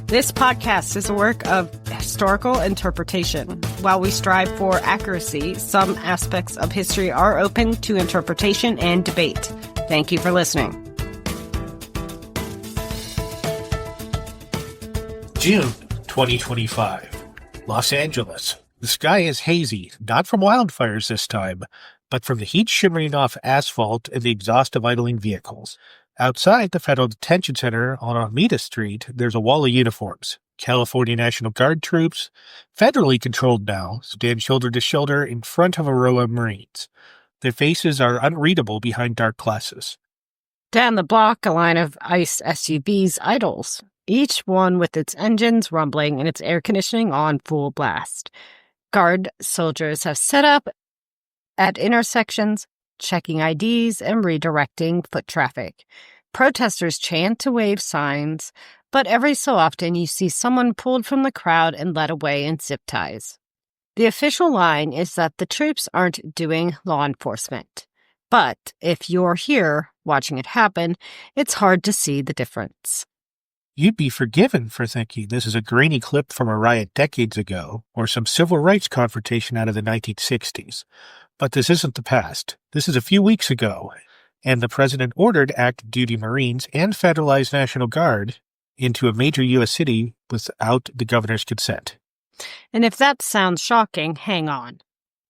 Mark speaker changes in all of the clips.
Speaker 1: This podcast is a work of historical interpretation. While we strive for accuracy, some aspects of history are open to interpretation and debate. Thank you for listening.
Speaker 2: June 2025, Los Angeles. The sky is hazy, not from wildfires this time, but from the heat shimmering off asphalt and the exhaust of idling vehicles. Outside the Federal Detention Center on Alameda Street, there's a wall of uniforms. California National Guard troops, federally controlled now, stand shoulder to shoulder in front of a row of Marines. Their faces are unreadable behind dark glasses.
Speaker 1: Down the block, a line of ICE SUVs idles, each one with its engines rumbling and its air conditioning on full blast. Guard soldiers have set up at intersections, checking IDs and redirecting foot traffic. Protesters chant to wave signs, but every so often you see someone pulled from the crowd and led away in zip ties. The official line is that the troops aren't doing law enforcement. But if you're here watching it happen, it's hard to see the difference.
Speaker 2: You'd be forgiven for thinking this is a grainy clip from a riot decades ago or some civil rights confrontation out of the 1960s. But this isn't the past. This is a few weeks ago, and the president ordered active duty Marines and federalized National Guard into a major U.S. city without the governor's consent.
Speaker 1: And if that sounds shocking, hang on.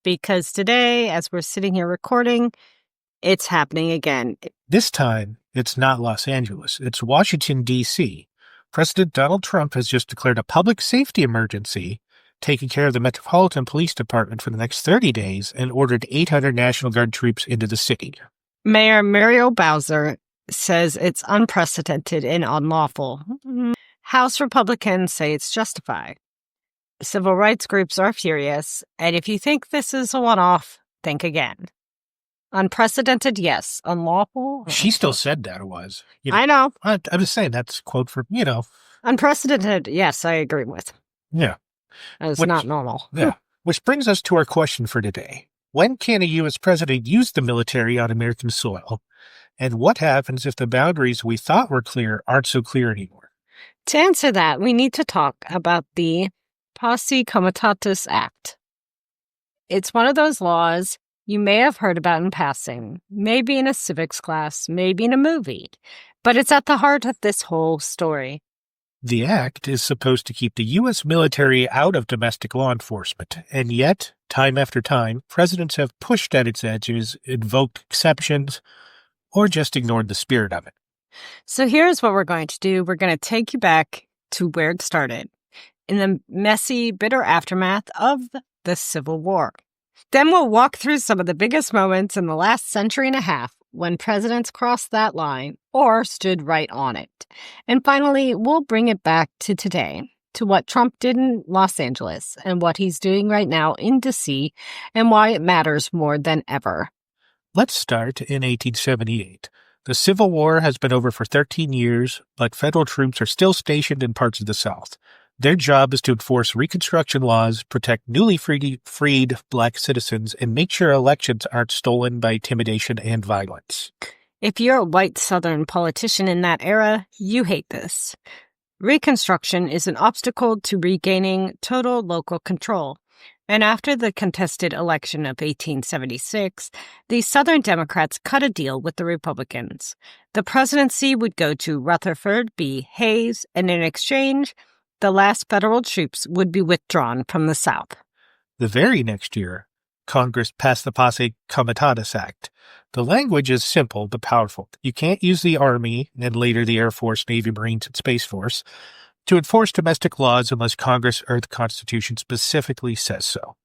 Speaker 1: Because today, as we're sitting here recording, it's happening again.
Speaker 2: This time, it's not Los Angeles. It's Washington, D.C. President Donald Trump has just declared a public safety emergency, taking care of the Metropolitan Police Department for the next 30 days, and ordered 800 National Guard troops into the city.
Speaker 1: Mayor Muriel Bowser says it's unprecedented and unlawful. House Republicans say it's justified. Civil rights groups are furious, and if you think this is a one-off, think again. Unprecedented, yes. Unlawful?
Speaker 2: She still said that it was.
Speaker 1: I know.
Speaker 2: I'm just saying that's a quote from,
Speaker 1: Unprecedented, yes, I agree with.
Speaker 2: Yeah.
Speaker 1: It's not normal.
Speaker 2: Yeah. Which brings us to our question for today. When can a U.S. president use the military on American soil? And what happens if the boundaries we thought were clear aren't so clear anymore?
Speaker 1: To answer that, we need to talk about the Posse Comitatus Act. It's one of those laws you may have heard about in passing, maybe in a civics class, maybe in a movie, but it's at the heart of this whole story.
Speaker 2: The act is supposed to keep the U.S. military out of domestic law enforcement, and yet, time after time, presidents have pushed at its edges, invoked exceptions, or just ignored the spirit of it.
Speaker 1: So here's what we're going to do. We're going to take you back to where it started, in the messy, bitter aftermath of the Civil War. Then we'll walk through some of the biggest moments in the last century and a half when presidents crossed that line or stood right on it. And finally, we'll bring it back to today, to what Trump did in Los Angeles and what he's doing right now in D.C. and why it matters more than ever.
Speaker 2: Let's start in 1878. The Civil War has been over for 13 years, but federal troops are still stationed in parts of the South. Their job is to enforce Reconstruction laws, protect newly freed Black citizens, and make sure elections aren't stolen by intimidation and violence.
Speaker 1: If you're a white Southern politician in that era, you hate this. Reconstruction is an obstacle to regaining total local control. And after the contested election of 1876, the Southern Democrats cut a deal with the Republicans. The presidency would go to Rutherford B. Hayes, and in exchange, the last federal troops would be withdrawn from the South.
Speaker 2: The very next year, Congress passed the Posse Comitatus Act. The language is simple but powerful. You can't use the Army, and later the Air Force, Navy, Marines, and Space Force, to enforce domestic laws unless Congress or the Constitution specifically says so.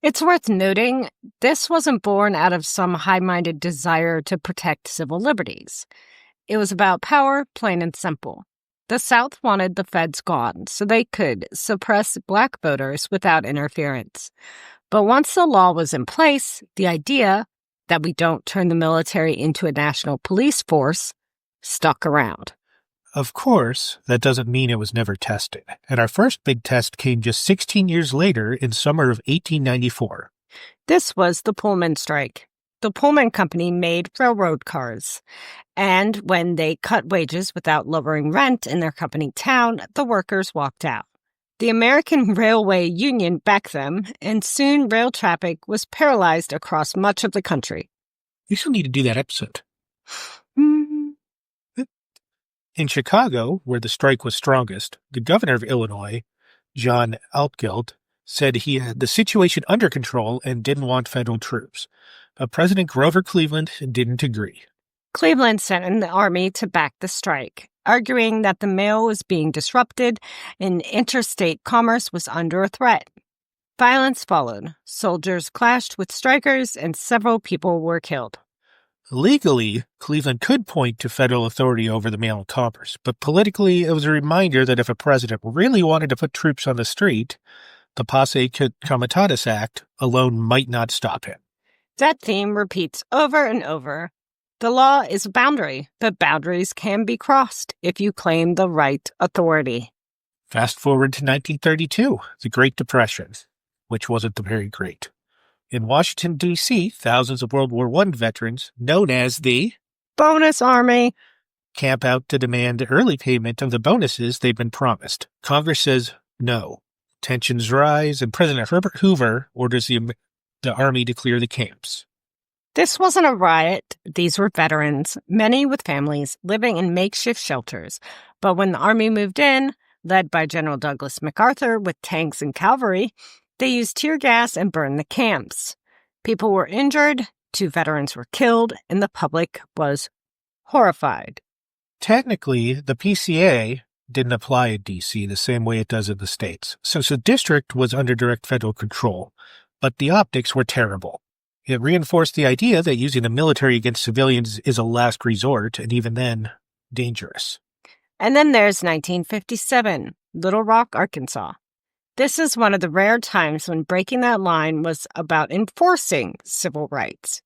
Speaker 1: It's worth noting, this wasn't born out of some high-minded desire to protect civil liberties. It was about power, plain and simple. The South wanted the feds gone so they could suppress Black voters without interference. But once the law was in place, the idea that we don't turn the military into a national police force stuck around.
Speaker 2: Of course, that doesn't mean it was never tested, and our first big test came just 16 years later in summer of 1894.
Speaker 1: This was the Pullman strike. the Pullman company made railroad cars. And when they cut wages without lowering rent in their company town, the workers walked out. The American Railway Union backed them, and soon rail traffic was paralyzed across much of the country.
Speaker 2: You still need to do that episode. In Chicago, where the strike was strongest, the governor of Illinois, John Altgeld, said he had the situation under control and didn't want federal troops. But President Grover Cleveland didn't agree.
Speaker 1: Cleveland sent in the army to back the strike, arguing that the mail was being disrupted and interstate commerce was under a threat. Violence followed. Soldiers clashed with strikers, and several people were killed.
Speaker 2: Legally, Cleveland could point to federal authority over the mail and commerce, but politically, it was a reminder that if a president really wanted to put troops on the street, the Posse Comitatus Act alone might not stop him.
Speaker 1: That theme repeats over and over. The law is a boundary, but boundaries can be crossed if you claim the right authority.
Speaker 2: Fast forward to 1932, the Great Depression, which wasn't very great. In Washington, D.C., thousands of World War I veterans, known as the
Speaker 1: Bonus Army,
Speaker 2: camp out to demand early payment of the bonuses they've been promised. Congress says no. Tensions rise, and President Herbert Hoover orders the Army to clear the camps.
Speaker 1: This wasn't a riot. These were veterans, many with families living in makeshift shelters. But when the Army moved in, led by General Douglas MacArthur with tanks and cavalry, they used tear gas and burned the camps. People were injured, 2 veterans were killed, and the public was horrified.
Speaker 2: Technically, the PCA didn't apply in D.C. the same way it does in the states, since the district was under direct federal control, but the optics were terrible. It reinforced the idea that using the military against civilians is a last resort, and even then, dangerous.
Speaker 1: And then there's 1957, Little Rock, Arkansas. This is one of the rare times when breaking that line was about enforcing civil rights.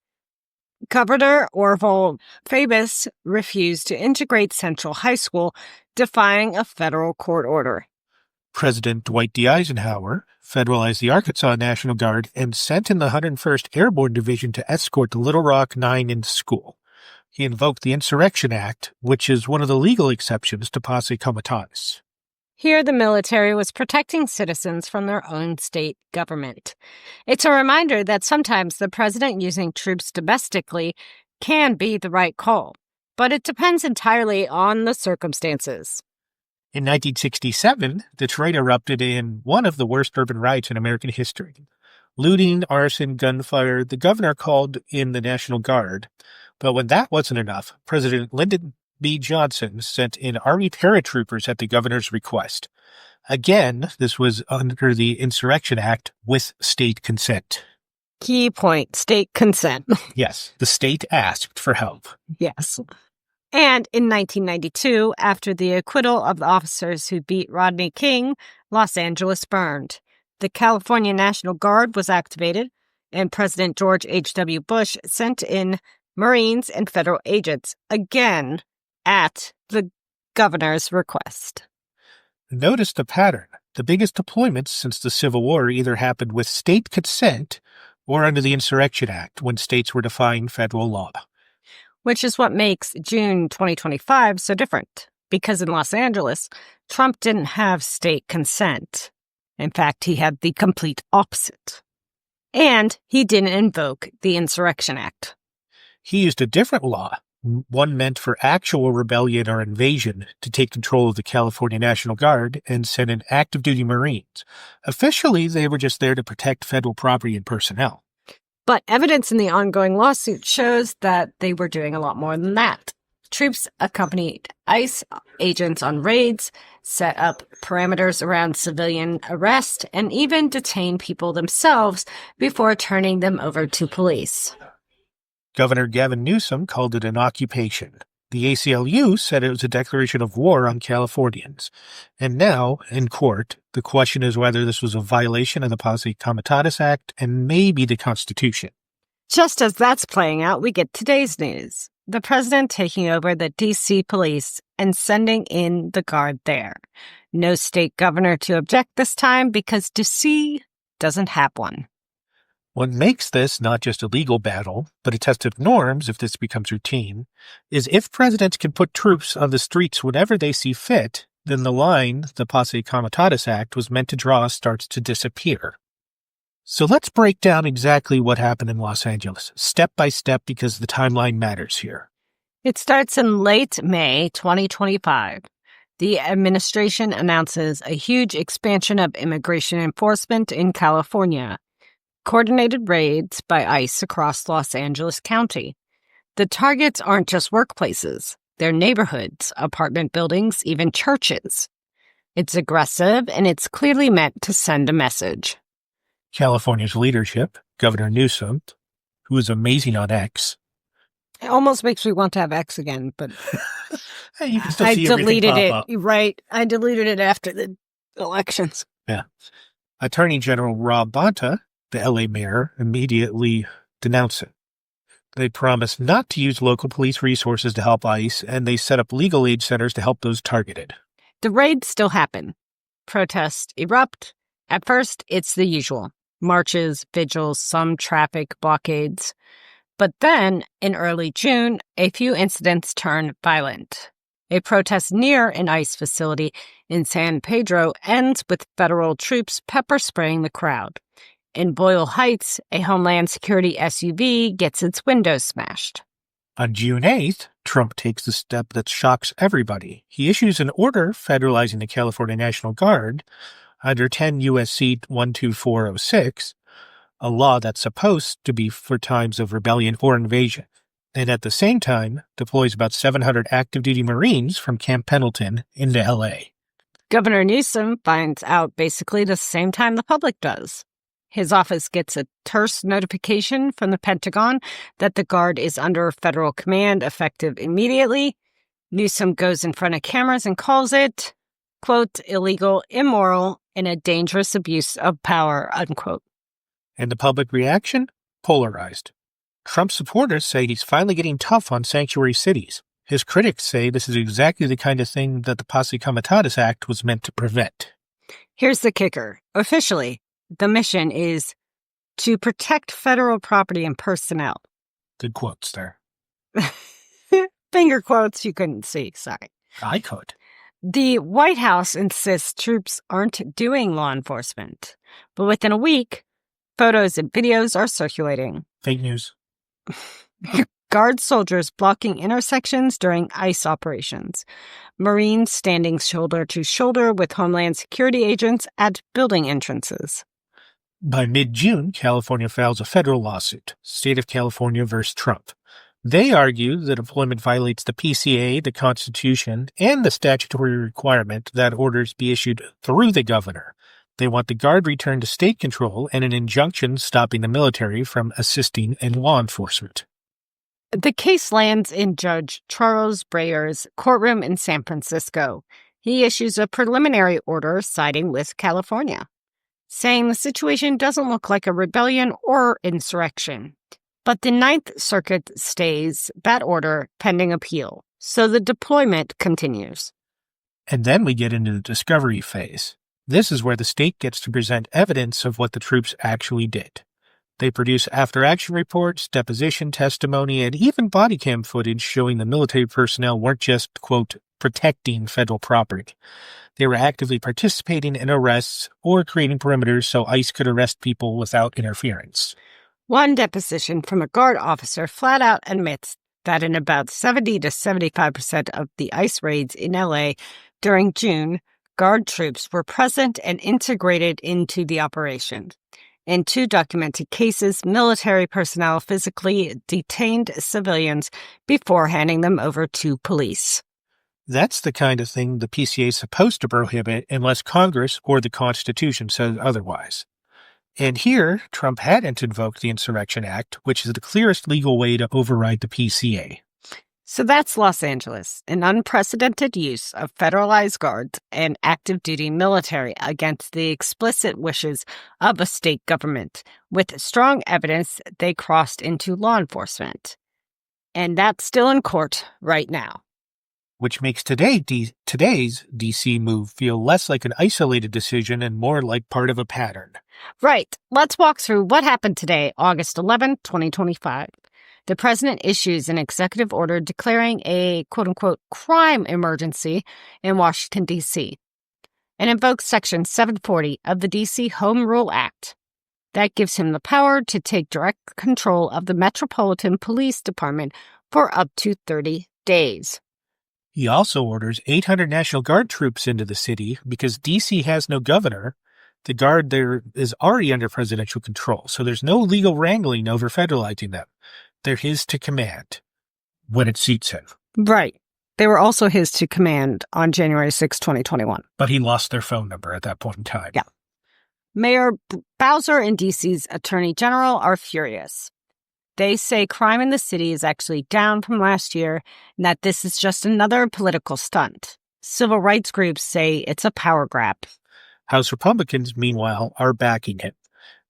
Speaker 1: Governor Orville Faubus refused to integrate Central High School, defying a federal court order.
Speaker 2: President Dwight D. Eisenhower federalized the Arkansas National Guard and sent in the 101st Airborne Division to escort the Little Rock Nine into school. He invoked the Insurrection Act, which is one of the legal exceptions to Posse Comitatus.
Speaker 1: Here, the military was protecting citizens from their own state government. It's a reminder that sometimes the president using troops domestically can be the right call, but it depends entirely on the circumstances.
Speaker 2: In 1967, Detroit erupted in one of the worst urban riots in American history. Looting, arson, gunfire, the governor called in the National Guard. But when that wasn't enough, President Lyndon B. Johnson sent in Army paratroopers at the governor's request. Again, this was under the Insurrection Act with state consent.
Speaker 1: Key point, state consent.
Speaker 2: Yes, the state asked for help.
Speaker 1: Yes. And in 1992, after the acquittal of the officers who beat Rodney King, Los Angeles burned. The California National Guard was activated, and President George H.W. Bush sent in Marines and federal agents, again at the governor's request.
Speaker 2: Notice the pattern. The biggest deployments since the Civil War either happened with state consent or under the Insurrection Act when states were defying federal law.
Speaker 1: Which is what makes June 2025 so different, because in Los Angeles, Trump didn't have state consent. In fact, he had the complete opposite. And he didn't invoke the Insurrection Act.
Speaker 2: He used a different law, one meant for actual rebellion or invasion, to take control of the California National Guard and send in active-duty Marines. Officially, they were just there to protect federal property and personnel.
Speaker 1: But evidence in the ongoing lawsuit shows that they were doing a lot more than that. Troops accompanied ICE agents on raids, set up parameters around civilian arrest, and even detained people themselves before turning them over to police.
Speaker 2: Governor Gavin Newsom called it an occupation. The ACLU said it was a declaration of war on Californians. And now, in court, the question is whether this was a violation of the Posse Comitatus Act and maybe the Constitution.
Speaker 1: Just as that's playing out, we get today's news. The president taking over the D.C. police and sending in the guard there. No state governor to object this time because D.C. doesn't have one.
Speaker 2: What makes this not just a legal battle, but a test of norms if this becomes routine, is if presidents can put troops on the streets whenever they see fit, then the line the Posse Comitatus Act was meant to draw starts to disappear. So let's break down exactly what happened in Los Angeles, step by step, because the timeline matters here.
Speaker 1: It starts in late May 2025. The administration announces a huge expansion of immigration enforcement in California. Coordinated raids by ICE across Los Angeles County. The targets aren't just workplaces. They're neighborhoods, apartment buildings, even churches. It's aggressive, and it's clearly meant to send a message.
Speaker 2: California's leadership, Governor Newsom, who is amazing on X.
Speaker 1: It almost makes me want to have X again, but
Speaker 2: Hey, you can still
Speaker 1: I
Speaker 2: see everything
Speaker 1: deleted
Speaker 2: pop
Speaker 1: it.
Speaker 2: up.
Speaker 1: Right. I deleted it after the elections.
Speaker 2: Yeah. Attorney General Rob Bonta, the LA mayor, immediately denounced it. They promised not to use local police resources to help ICE, and they set up legal aid centers to help those targeted.
Speaker 1: The raids still happen. Protests erupt. At first, it's the usual. Marches, vigils, some traffic blockades. But then, in early June, a few incidents turn violent. A protest near an ICE facility in San Pedro ends with federal troops pepper spraying the crowd. In Boyle Heights, a Homeland Security SUV gets its windows smashed.
Speaker 2: On June 8th, Trump takes a step that shocks everybody. He issues an order federalizing the California National Guard under 10 U.S.C. 12406, a law that's supposed to be for times of rebellion or invasion, and at the same time deploys about 700 active-duty Marines from Camp Pendleton into L.A.
Speaker 1: Governor Newsom finds out basically the same time the public does. His office gets a terse notification from the Pentagon that the Guard is under federal command effective immediately. Newsom goes in front of cameras and calls it, quote, illegal, immoral, and a dangerous abuse of power, unquote.
Speaker 2: And the public reaction? Polarized. Trump supporters say he's finally getting tough on sanctuary cities. His critics say this is exactly the kind of thing that the Posse Comitatus Act was meant to prevent.
Speaker 1: Here's the kicker. Officially, the mission is to protect federal property and personnel.
Speaker 2: Good quotes there.
Speaker 1: Finger quotes you couldn't see, sorry.
Speaker 2: I could.
Speaker 1: The White House insists troops aren't doing law enforcement. But within a week, photos and videos are circulating.
Speaker 2: Fake news.
Speaker 1: Guard soldiers blocking intersections during ICE operations. Marines standing shoulder to shoulder with Homeland Security agents at building entrances.
Speaker 2: By mid-June, California files a federal lawsuit, State of California versus Trump. They argue that employment violates the PCA, the Constitution, and the statutory requirement that orders be issued through the governor. They want the Guard returned to state control and an injunction stopping the military from assisting in law enforcement.
Speaker 1: The case lands in Judge Charles Breyer's courtroom in San Francisco. He issues a preliminary order siding with California, saying the situation doesn't look like a rebellion or insurrection. But the Ninth Circuit stays that order pending appeal, so the deployment continues.
Speaker 2: And then we get into the discovery phase. This is where the state gets to present evidence of what the troops actually did. They produce after-action reports, deposition testimony, and even body cam footage showing the military personnel weren't just, quote, protecting federal property. They were actively participating in arrests or creating perimeters so ICE could arrest people without interference.
Speaker 1: One deposition from a Guard officer flat out admits that in about 70 to 75% of the ICE raids in LA during June, Guard troops were present and integrated into the operation. In 2 documented cases, military personnel physically detained civilians before handing them over to police.
Speaker 2: That's the kind of thing the PCA is supposed to prohibit unless Congress or the Constitution says otherwise. And here, Trump hadn't invoked the Insurrection Act, which is the clearest legal way to override the PCA.
Speaker 1: So that's Los Angeles, an unprecedented use of federalized guards and active-duty military against the explicit wishes of a state government, with strong evidence they crossed into law enforcement. And that's still in court right now.
Speaker 2: which makes today's D.C. move feel less like an isolated decision and more like part of a pattern.
Speaker 1: Right. Let's walk through what happened today, August 11th, 2025. The president issues an executive order declaring a quote-unquote crime emergency in Washington, D.C., and invokes Section 740 of the D.C. Home Rule Act. That gives him the power to take direct control of the Metropolitan Police Department for up to 30 days.
Speaker 2: He also orders 800 National Guard troops into the city because D.C. has no governor. The Guard there is already under presidential control, so there's no legal wrangling over federalizing them. They're his to command when it suits him.
Speaker 1: Right. They were also his to command on January 6, 2021.
Speaker 2: But he lost their phone number at that point in time.
Speaker 1: Yeah. Mayor Bowser and D.C.'s Attorney General are furious. They say crime in the city is actually down from last year and that this is just another political stunt. Civil rights groups say it's a power grab.
Speaker 2: House Republicans, meanwhile, are backing it.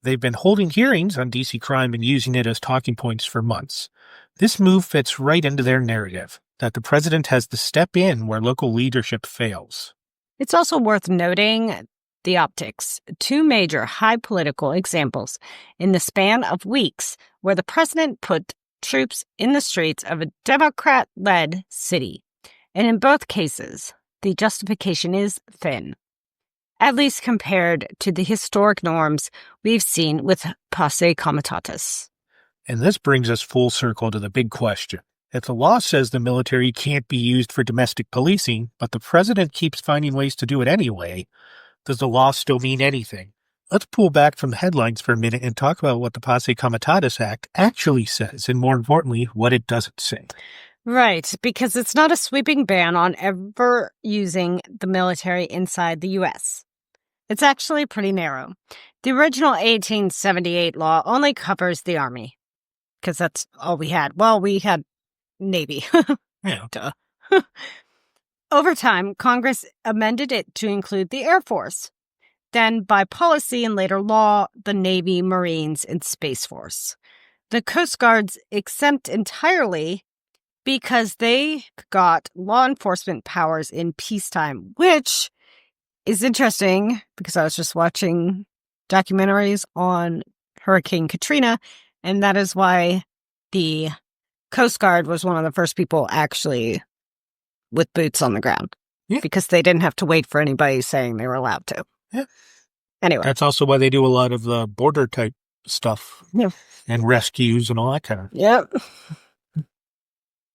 Speaker 2: They've been holding hearings on D.C. crime and using it as talking points for months. This move fits right into their narrative, that the president has to step in where local leadership fails.
Speaker 1: It's also worth noting the optics, two major high political examples in the span of weeks where the president put troops in the streets of a Democrat-led city. And in both cases, the justification is thin, at least compared to the historic norms we've seen with posse comitatus.
Speaker 2: And this brings us full circle to the big question. If the law says the military can't be used for domestic policing, but the president keeps finding ways to do it anyway, does the law still mean anything? Let's pull back from the headlines for a minute and talk about what the Posse Comitatus Act actually says, and more importantly, what it doesn't say.
Speaker 1: Right, because it's not a sweeping ban on ever using the military inside the U.S. It's actually pretty narrow. The original 1878 law only covers the Army, because that's all we had. Well, we had Navy.
Speaker 2: Yeah.
Speaker 1: Duh. Over time, Congress amended it to include the Air Force. Then, by policy and later law, the Navy, Marines, and Space Force. The Coast Guard's exempt entirely because they got law enforcement powers in peacetime, which is interesting because I was just watching documentaries on Hurricane Katrina, and that is why the Coast Guard was one of the first people actually with boots on the ground.
Speaker 2: Yeah.
Speaker 1: Because they didn't have to wait for anybody saying they were allowed to.
Speaker 2: Yeah.
Speaker 1: Anyway.
Speaker 2: That's also why they do a lot of the border type stuff.
Speaker 1: Yeah.
Speaker 2: And rescues and all that kind of.
Speaker 1: Yep.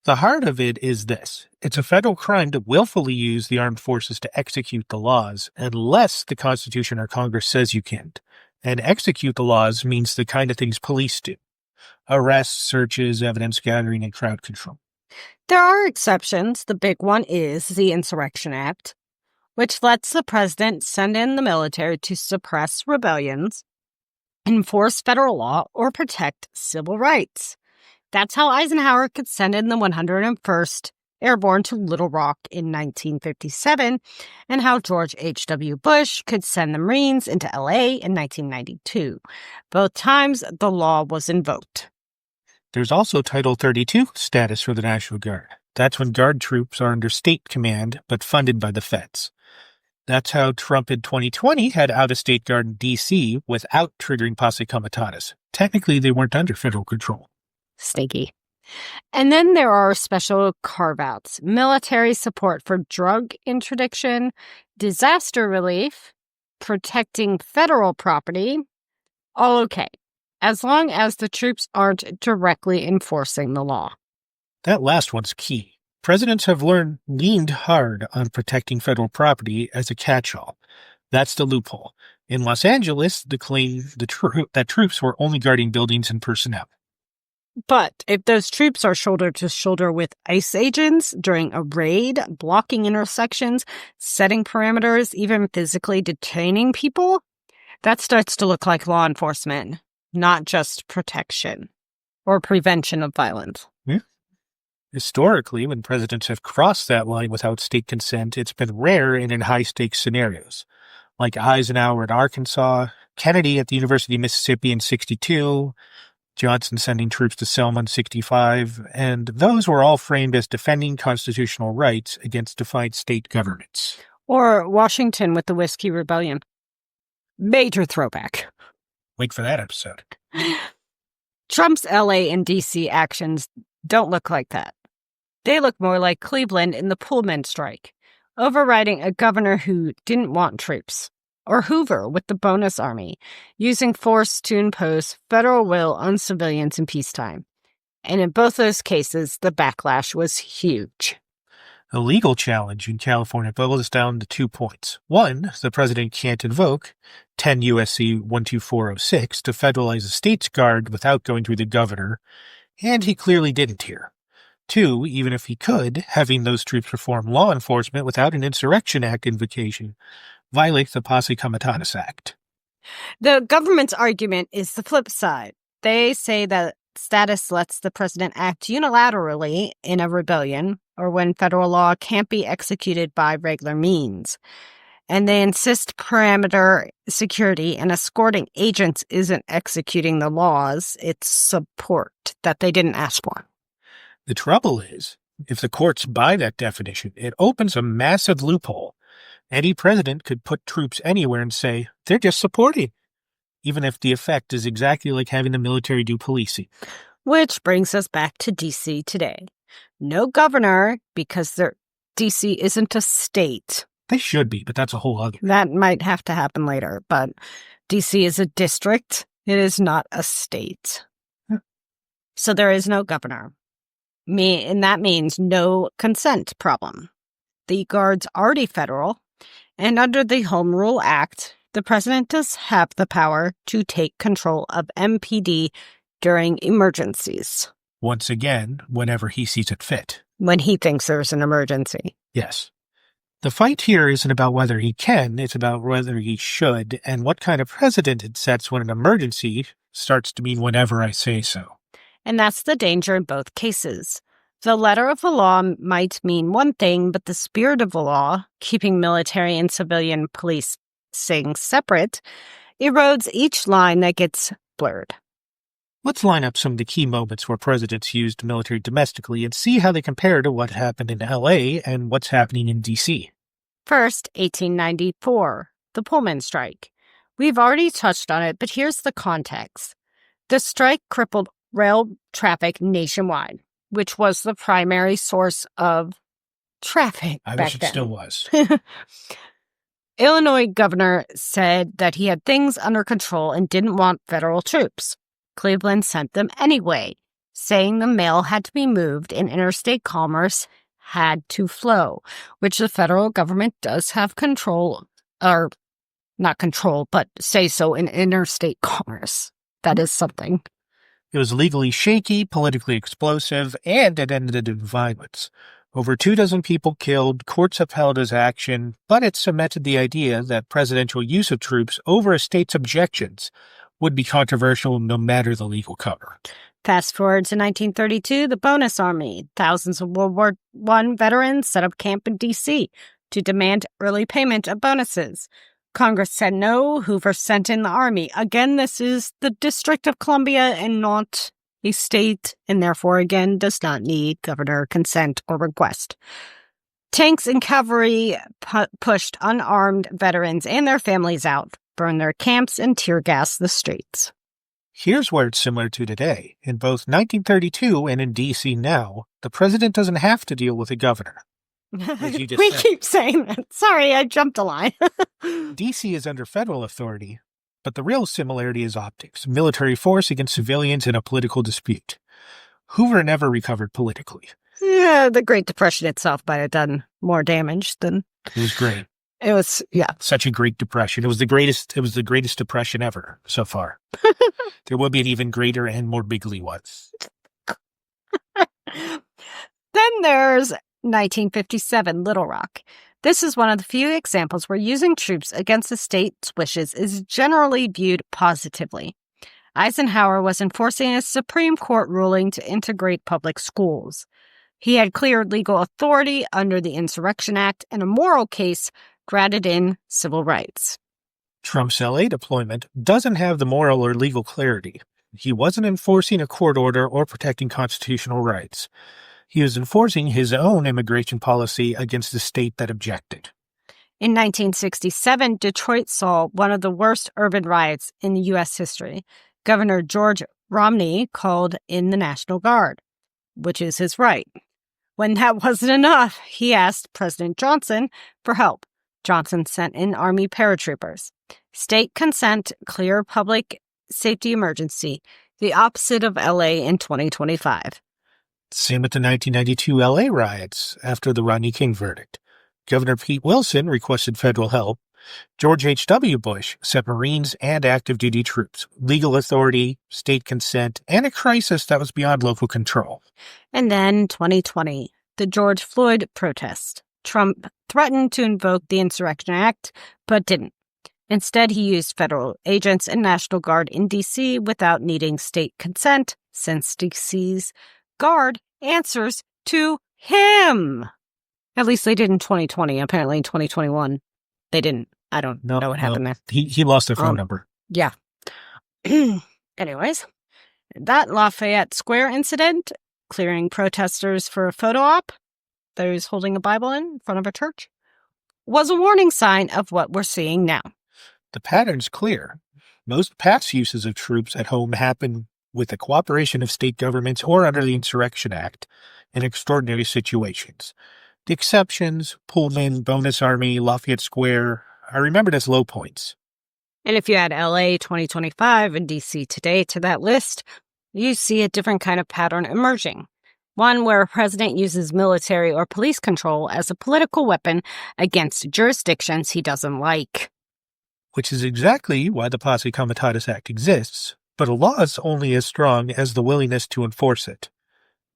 Speaker 2: The heart of it is this. It's a federal crime to willfully use the armed forces to execute the laws unless the Constitution or Congress says you can't. And execute the laws means the kind of things police do. Arrests, searches, evidence gathering, and crowd control.
Speaker 1: There are exceptions. The big one is the Insurrection Act, which lets the president send in the military to suppress rebellions, enforce federal law, or protect civil rights. That's how Eisenhower could send in the 101st Airborne to Little Rock in 1957, and how George H.W. Bush could send the Marines into L.A. in 1992. Both times, the law was invoked.
Speaker 2: There's also Title 32 status for the National Guard. That's when Guard troops are under state command, but funded by the feds. That's how Trump in 2020 had out-of-state Guard in D.C. without triggering posse comitatus. Technically, they weren't under federal control.
Speaker 1: Stinky. And then there are special carve-outs. Military support for drug interdiction, disaster relief, protecting federal property. All okay, as long as the troops aren't directly enforcing the law.
Speaker 2: That last one's key. Presidents have leaned hard on protecting federal property as a catch-all. That's the loophole. In Los Angeles, the claim that troops were only guarding buildings and personnel.
Speaker 1: But if those troops are shoulder to shoulder with ICE agents during a raid, blocking intersections, setting parameters, even physically detaining people, that starts to look like law enforcement, not just protection or prevention of violence.
Speaker 2: Yeah. Historically, when presidents have crossed that line without state consent, it's been rare and in high-stakes scenarios, like Eisenhower at Arkansas, Kennedy at the University of Mississippi in '62, Johnson sending troops to Selma in 65, and those were all framed as defending constitutional rights against defiant state governments.
Speaker 1: Or Washington with the Whiskey Rebellion. Major throwback.
Speaker 2: Wait for that episode.
Speaker 1: Trump's LA and DC actions don't look like that. They look more like Cleveland in the Pullman strike, overriding a governor who didn't want troops. Or Hoover with the bonus army, using force to impose federal will on civilians in peacetime. And in both those cases, the backlash was huge.
Speaker 2: The legal challenge in California boils down to 2 points. One, the president can't invoke 10 U.S.C. 12406 to federalize a state's guard without going through the governor, and he clearly didn't here. Two, even if he could, having those troops perform law enforcement without an Insurrection Act invocation violates the Posse Comitatus Act.
Speaker 1: The government's argument is the flip side. They say that status lets the president act unilaterally in a rebellion or when federal law can't be executed by regular means. And they insist perimeter security and escorting agents isn't executing the laws, it's support that they didn't ask for.
Speaker 2: The trouble is, if the courts buy that definition, it opens a massive loophole. Any president could put troops anywhere and say, they're just supporting, even if the effect is exactly like having the military do policing.
Speaker 1: Which brings us back to D.C. today. No governor, because D.C. isn't a state.
Speaker 2: They should be, but that's a whole other.
Speaker 1: That might have to happen later, but D.C. is a district. It is not a state. So there is no governor. And that means no consent problem. The guard's already federal. And under the Home Rule Act, the president does have the power to take control of MPD during emergencies.
Speaker 2: Once again, whenever he sees it fit.
Speaker 1: When he thinks there's an emergency.
Speaker 2: Yes. The fight here isn't about whether he can, it's about whether he should, and what kind of precedent it sets when an emergency starts to mean whenever I say so.
Speaker 1: And that's the danger in both cases. The letter of the law might mean one thing, but the spirit of the law, keeping military and civilian policing separate, erodes each line that gets blurred.
Speaker 2: Let's line up some of the key moments where presidents used military domestically and see how they compare to what happened in L.A. and what's happening in D.C.
Speaker 1: First, 1894, the Pullman strike. We've already touched on it, but here's the context. The strike crippled rail traffic nationwide, which was the primary source of traffic
Speaker 2: I
Speaker 1: back
Speaker 2: wish it
Speaker 1: then.
Speaker 2: still was.
Speaker 1: Illinois governor said that he had things under control and didn't want federal troops. Cleveland sent them anyway, saying the mail had to be moved and interstate commerce had to flow, which the federal government does have control, or not control, but say so in interstate commerce. That is something.
Speaker 2: It was legally shaky, politically explosive, and it ended in violence. Over 24 people killed, courts upheld his action, but it cemented the idea that presidential use of troops over a state's objections would be controversial no matter the legal cover.
Speaker 1: Fast forward to 1932, the bonus army. Thousands of World War I veterans set up camp in D.C. to demand early payment of bonuses. Congress said no. Hoover sent in the army. Again, this is the District of Columbia and not a state, and therefore, again, does not need governor consent or request. Tanks and cavalry pushed unarmed veterans and their families out, burned their camps, and tear gassed the streets.
Speaker 2: Here's where it's similar to today. In both 1932 and in D.C. now, the president doesn't have to deal with a governor.
Speaker 1: We keep saying that. Sorry, I jumped a line.
Speaker 2: D.C. is under federal authority, but the real similarity is optics, military force against civilians in a political dispute. Hoover never recovered politically.
Speaker 1: Yeah, the Great Depression itself might have done more damage than...
Speaker 2: It was great.
Speaker 1: It was, yeah.
Speaker 2: Such a great depression. It was the greatest depression ever so far. There will be an even greater and more bigly one.
Speaker 1: Then there's 1957, Little Rock. This is one of the few examples where using troops against a state's wishes is generally viewed positively. Eisenhower was enforcing a Supreme Court ruling to integrate public schools. He had clear legal authority under the Insurrection Act and a moral case grounded in civil rights.
Speaker 2: Trump's LA deployment doesn't have the moral or legal clarity. He wasn't enforcing a court order or protecting constitutional rights. He was enforcing his own immigration policy against the state that objected.
Speaker 1: In 1967, Detroit saw one of the worst urban riots in U.S. history. Governor George Romney called in the National Guard, which is his right. When that wasn't enough, he asked President Johnson for help. Johnson sent in Army paratroopers. State consent, clear public safety emergency, the opposite of L.A. in 2025.
Speaker 2: Same with the 1992 L.A. riots after the Rodney King verdict. Governor Pete Wilson requested federal help. George H.W. Bush sent Marines and active duty troops, legal authority, state consent, and a crisis that was beyond local control.
Speaker 1: And then 2020, the George Floyd protest. Trump threatened to invoke the Insurrection Act, but didn't. Instead, he used federal agents and National Guard in D.C. without needing state consent, since D.C.'s Guard answers to him. At least they did in 2020. Apparently in 2021, they didn't. I don't know what happened there.
Speaker 2: He lost their phone number.
Speaker 1: Yeah. Anyways, that Lafayette Square incident, clearing protesters for a photo op, those holding a Bible in front of a church, was a warning sign of what we're seeing now.
Speaker 2: The pattern's clear. Most past uses of troops at home happen with the cooperation of state governments or under the Insurrection Act in extraordinary situations. The exceptions, Pullman, Bonus Army, Lafayette Square, are remembered as low points.
Speaker 1: And if you add LA 2025 and DC today to that list, you see a different kind of pattern emerging. One where a president uses military or police control as a political weapon against jurisdictions he doesn't like.
Speaker 2: Which is exactly why the Posse Comitatus Act exists, but a law is only as strong as the willingness to enforce it.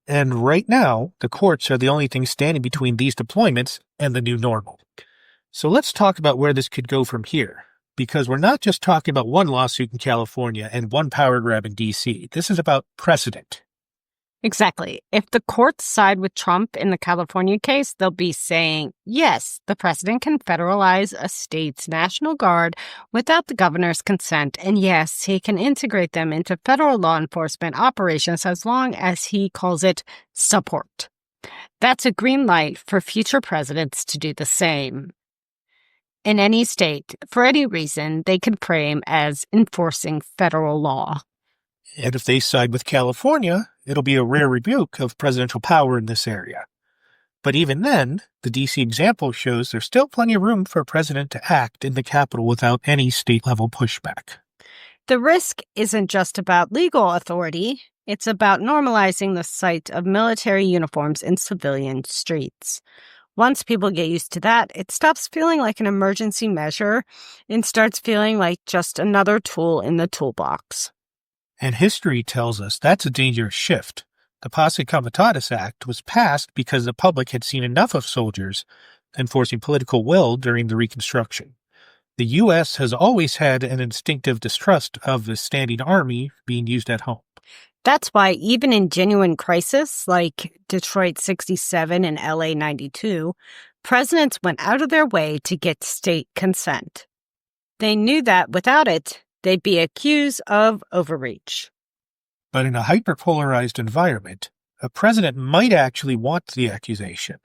Speaker 2: And right now, the courts are the only thing standing between these deployments and the new normal. So let's talk about where this could go from here, because we're not just talking about one lawsuit in California and one power grab in D.C. This is about precedent.
Speaker 1: Exactly. If the courts side with Trump in the California case, they'll be saying, yes, the president can federalize a state's National Guard without the governor's consent, and yes, he can integrate them into federal law enforcement operations as long as he calls it support. That's a green light for future presidents to do the same. In any state, for any reason, they can frame as enforcing federal law.
Speaker 2: And if they side with California, it'll be a rare rebuke of presidential power in this area. But even then, the D.C. example shows there's still plenty of room for a president to act in the Capitol without any state-level pushback.
Speaker 1: The risk isn't just about legal authority. It's about normalizing the sight of military uniforms in civilian streets. Once people get used to that, it stops feeling like an emergency measure and starts feeling like just another tool in the toolbox.
Speaker 2: And history tells us that's a dangerous shift. The Posse Comitatus Act was passed because the public had seen enough of soldiers enforcing political will during the Reconstruction. The U.S. has always had an instinctive distrust of the standing army being used at home.
Speaker 1: That's why even in genuine crisis like Detroit 67 and LA 92, presidents went out of their way to get state consent. They knew that without it, they'd be accused of overreach.
Speaker 2: But in a hyperpolarized environment, a president might actually want the accusation.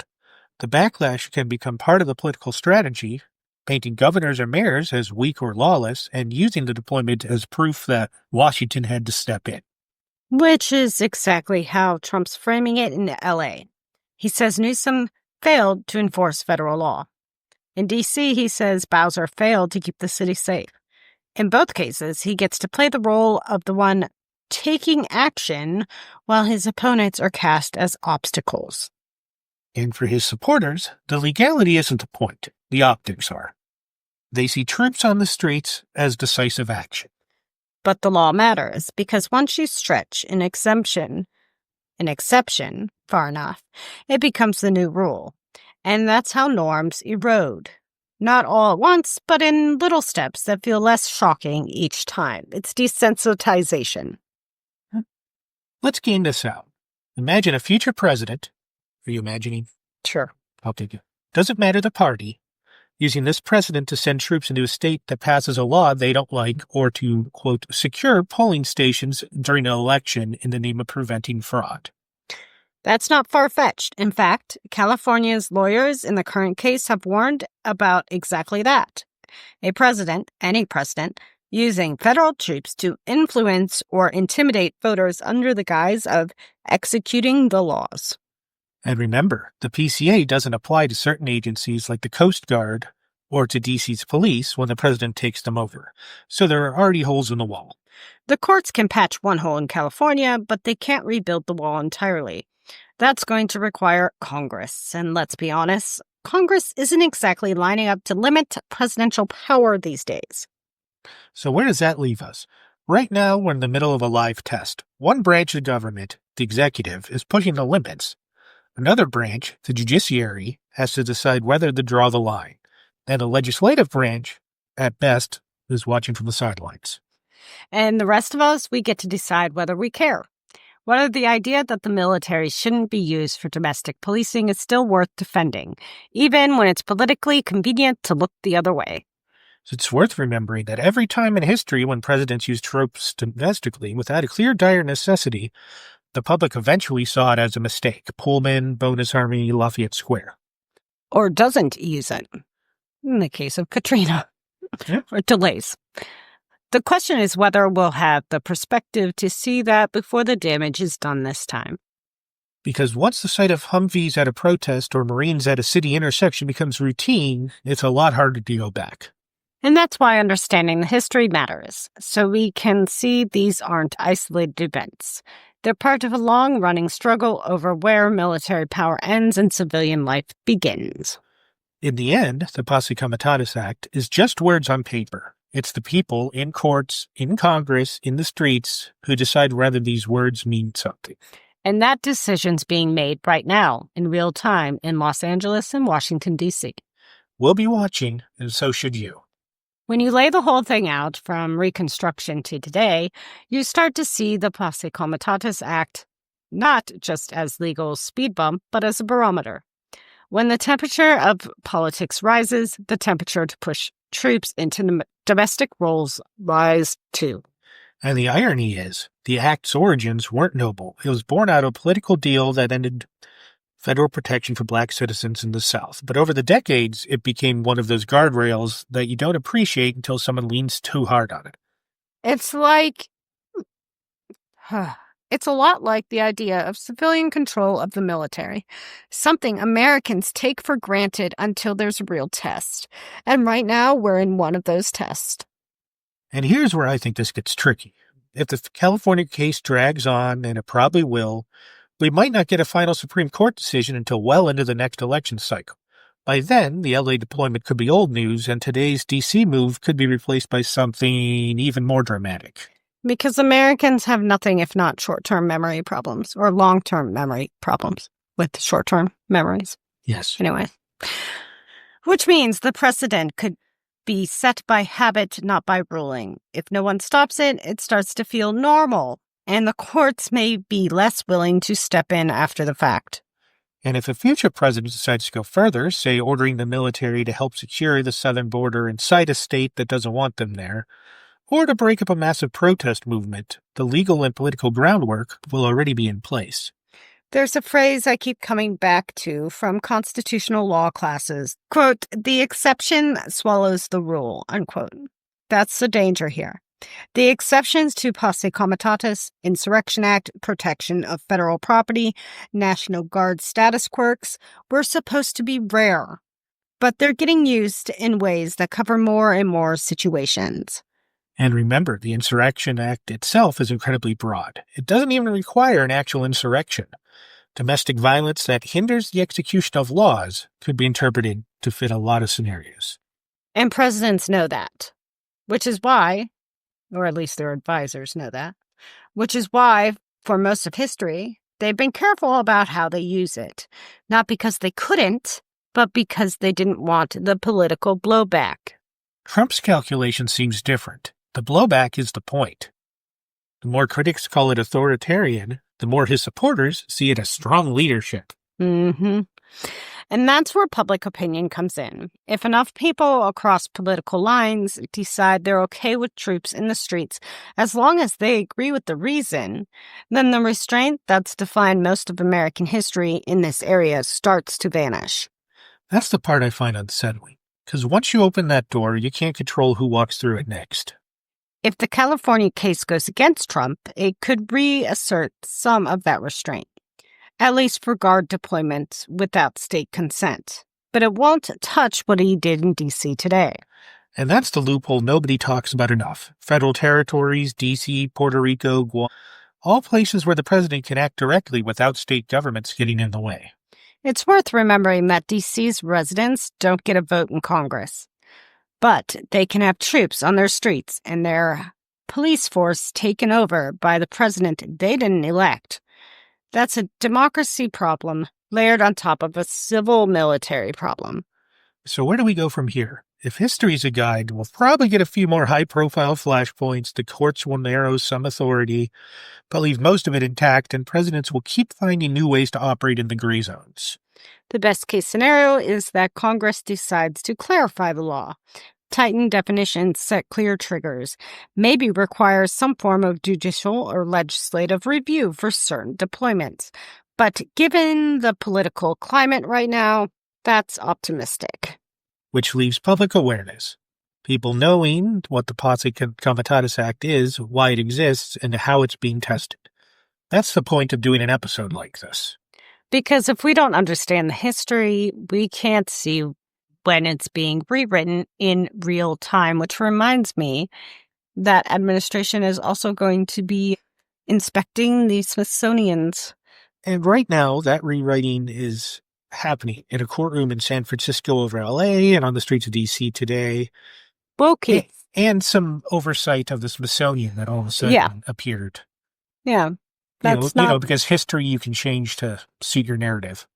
Speaker 2: The backlash can become part of the political strategy, painting governors or mayors as weak or lawless and using the deployment as proof that Washington had to step in.
Speaker 1: Which is exactly how Trump's framing it in LA. He says Newsom failed to enforce federal law. In D.C., he says Bowser failed to keep the city safe. In both cases, he gets to play the role of the one taking action while his opponents are cast as obstacles.
Speaker 2: And for his supporters, the legality isn't the point. The optics are. They see troops on the streets as decisive action.
Speaker 1: But the law matters because once you stretch an exception far enough, it becomes the new rule. And that's how norms erode. Not all at once, but in little steps that feel less shocking each time. It's desensitization.
Speaker 2: Let's game this out. Imagine a future president. Are you imagining?
Speaker 1: Sure.
Speaker 2: I'll take it. Doesn't matter the party. using this precedent to send troops into a state that passes a law they don't like or to, quote, secure polling stations during an election in the name of preventing fraud.
Speaker 1: That's not far-fetched. In fact, California's lawyers in the current case have warned about exactly that. Any president, using federal troops to influence or intimidate voters under the guise of executing the laws.
Speaker 2: And remember, the PCA doesn't apply to certain agencies like the Coast Guard or to DC's police when the president takes them over. So there are already holes in the wall.
Speaker 1: The courts can patch one hole in California, but they can't rebuild the wall entirely. That's going to require Congress. And let's be honest, Congress isn't exactly lining up to limit presidential power these days.
Speaker 2: So where does that leave us? Right now, we're in the middle of a live test. One branch of government, the executive, is pushing the limits. Another branch, the judiciary, has to decide whether to draw the line. And the legislative branch, at best, is watching from the sidelines.
Speaker 1: And the rest of us, we get to decide whether we care. Whether the idea that the military shouldn't be used for domestic policing is still worth defending, even when it's politically convenient to look the other way.
Speaker 2: So it's worth remembering that every time in history when presidents used troops domestically without a clear dire necessity, the public eventually saw it as a mistake. Pullman, Bonus Army, Lafayette Square.
Speaker 1: Or doesn't use it, in the case of Katrina, or delays. The question is whether we'll have the perspective to see that before the damage is done this time.
Speaker 2: Because once the sight of Humvees at a protest or Marines at a city intersection becomes routine, it's a lot harder to go back.
Speaker 1: And that's why understanding the history matters, so we can see these aren't isolated events. They're part of a long-running struggle over where military power ends and civilian life begins.
Speaker 2: In the end, the Posse Comitatus Act is just words on paper. It's the people in courts, in Congress, in the streets who decide whether these words mean something.
Speaker 1: And that decision's being made right now, in real time, in Los Angeles and Washington, D.C.
Speaker 2: We'll be watching, and so should you.
Speaker 1: When you lay the whole thing out, from Reconstruction to today, you start to see the Posse Comitatus Act not just as legal speed bump, but as a barometer. When the temperature of politics rises, the temperature to push troops into domestic roles rise too.
Speaker 2: And the irony is, the act's origins weren't noble. It was born out of a political deal that ended federal protection for black citizens in the South. But over the decades, it became one of those guardrails that you don't appreciate until someone leans too hard on it.
Speaker 1: It's like... It's a lot like the idea of civilian control of the military, something Americans take for granted until there's a real test. And right now, we're in one of those tests.
Speaker 2: And here's where I think this gets tricky. If the California case drags on, and it probably will, we might not get a final Supreme Court decision until well into the next election cycle. By then, the LA deployment could be old news, and today's DC move could be replaced by something even more dramatic.
Speaker 1: Because Americans have nothing if not short-term memory problems, or long-term memory problems with short-term memories.
Speaker 2: Yes.
Speaker 1: Anyway. Which means the precedent could be set by habit, not by ruling. If no one stops it, it starts to feel normal, and the courts may be less willing to step in after the fact.
Speaker 2: And if a future president decides to go further, say ordering the military to help secure the southern border inside a state that doesn't want them there, or to break up a massive protest movement, the legal and political groundwork will already be in place.
Speaker 1: There's a phrase I keep coming back to from constitutional law classes. Quote, the exception swallows the rule, unquote. That's the danger here. The exceptions to Posse Comitatus, Insurrection Act, protection of federal property, National Guard status quirks were supposed to be rare, but they're getting used in ways that cover more and more situations.
Speaker 2: And remember, the Insurrection Act itself is incredibly broad. It doesn't even require an actual insurrection. Domestic violence that hinders the execution of laws could be interpreted to fit a lot of scenarios.
Speaker 1: And presidents know that, which is why, or at least their advisors know that, which is why, for most of history, they've been careful about how they use it. Not because they couldn't, but because they didn't want the political blowback.
Speaker 2: Trump's calculation seems different. The blowback is the point. The more critics call it authoritarian, the more his supporters see it as strong leadership.
Speaker 1: Mm-hmm. And that's where public opinion comes in. If enough people across political lines decide they're okay with troops in the streets, as long as they agree with the reason, then the restraint that's defined most of American history in this area starts to vanish.
Speaker 2: That's the part I find unsettling, because once you open that door, you can't control who walks through it next.
Speaker 1: If the California case goes against Trump, it could reassert some of that restraint, at least for guard deployment without state consent. But it won't touch what he did in D.C. today.
Speaker 2: And that's the loophole nobody talks about enough. Federal territories, D.C., Puerto Rico, Guam, all places where the president can act directly without state governments getting in the way.
Speaker 1: It's worth remembering that D.C.'s residents don't get a vote in Congress, but they can have troops on their streets and their police force taken over by the president they didn't elect. That's a democracy problem layered on top of a civil military problem.
Speaker 2: So where do we go from here? If history's a guide, we'll probably get a few more high-profile flashpoints, the courts will narrow some authority, but leave most of it intact, and presidents will keep finding new ways to operate in the gray zones.
Speaker 1: The best-case scenario is that Congress decides to clarify the law, tighten definitions, set clear triggers, maybe require some form of judicial or legislative review for certain deployments. But given the political climate right now, that's optimistic.
Speaker 2: Which leaves public awareness. People knowing what the Posse Comitatus Act is, why it exists, and how it's being tested. That's the point of doing an episode like this.
Speaker 1: Because if we don't understand the history, we can't see when it's being rewritten in real time, which reminds me that administration is also going to be inspecting the Smithsonian's.
Speaker 2: And right now, that rewriting is happening in a courtroom in San Francisco over L.A. and on the streets of D.C. today.
Speaker 1: Okay.
Speaker 2: And some oversight of the Smithsonian that all of a sudden appeared.
Speaker 1: Yeah. That's not...
Speaker 2: because history you can change to suit your narrative.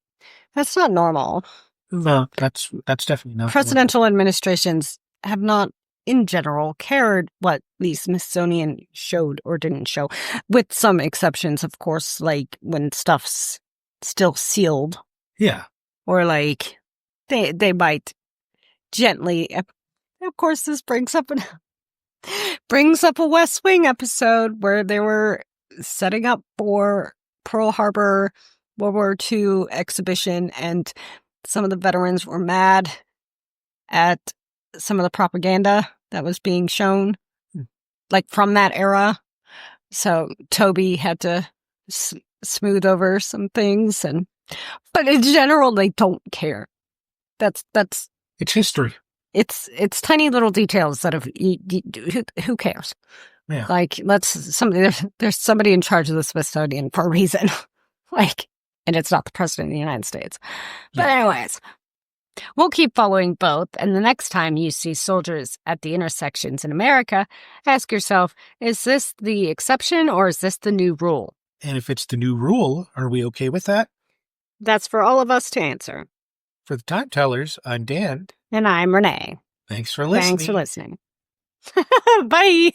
Speaker 1: That's not normal.
Speaker 2: No, that's definitely not.
Speaker 1: Presidential administrations have not, in general, cared what the Smithsonian showed or didn't show, with some exceptions, of course, like when stuff's still sealed.
Speaker 2: Yeah.
Speaker 1: Or like they might gently. Of course, this brings up a West Wing episode where they were setting up for Pearl Harbor World War II exhibition, and some of the veterans were mad at some of the propaganda that was being shown, like from that era. So Toby had to smooth over some things, but in general, they don't care. That's
Speaker 2: it's history.
Speaker 1: It's tiny little details that who cares?
Speaker 2: Yeah.
Speaker 1: Like there's somebody in charge of the Smithsonian for a reason. And it's not the president of the United States. But anyways, we'll keep following both. And the next time you see soldiers at the intersections in America, ask yourself, is this the exception or is this the new rule?
Speaker 2: And if it's the new rule, are we okay with that?
Speaker 1: That's for all of us to answer.
Speaker 2: For the Time Tellers, I'm Dan.
Speaker 1: And I'm Renee.
Speaker 2: Thanks for listening.
Speaker 1: Bye.